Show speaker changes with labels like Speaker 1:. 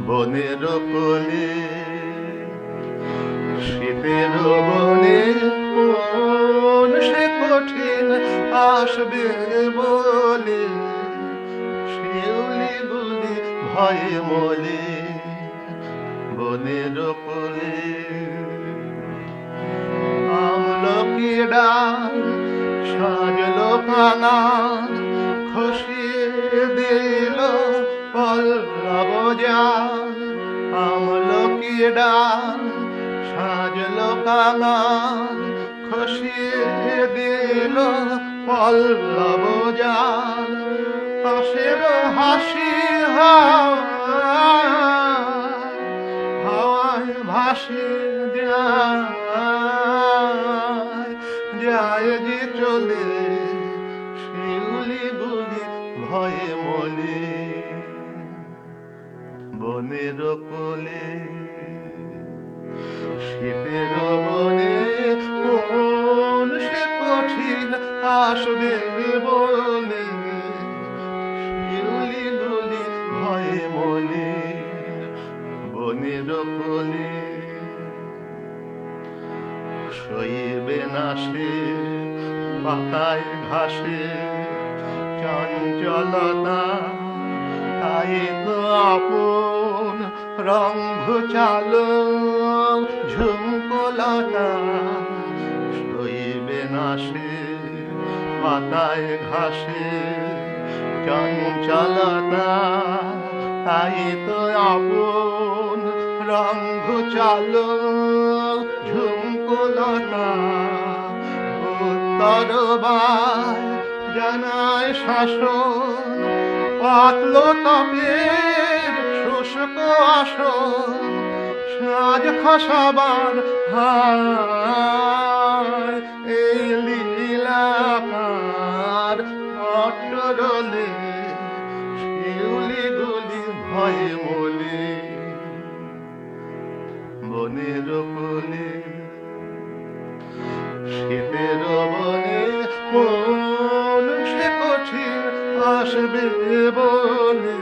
Speaker 1: বনের কোলে শীতের বনে কোন সে কঠিন আসবে বলে শিউলি গুলি ভয়ে মলে বনের কোলে আমলকি ডাল সাজলো কানাল খসিয়ে দিল পল্লব জাল আমলকি ডাল সাজলো কানাল খসিয়ে দিল পল্লব জাল পাশের হাসি হাওয়ায় ভাসে যায় যে চলে শিউলি গুলি ভয়ে মলে বনের কোলে শীতের বনে কোন সে কঠিন আসবে বলে শিউলি গুলি ভয়ে মলে বনের কোলে সইবে না সে পাতায় ঘাসে চঞ্চলতা তাই তো আপন রঙ্গ চালো ঝুমকলতা সইবে না সে পাতায় ঘাসে চঞ্চলতা তাই তো আপন রঙ্গ চালো ঝুমকলতা উত্তরবার জানায় শাসন পাতল তপের শুষ্ক আসন সাজ খসাবার হায় এই লীলাকার অট্টরলে শিউলি গুলি ভয়ে মলে বনের কোলে শীতের বনে কোন সে কঠিন আসবে বলে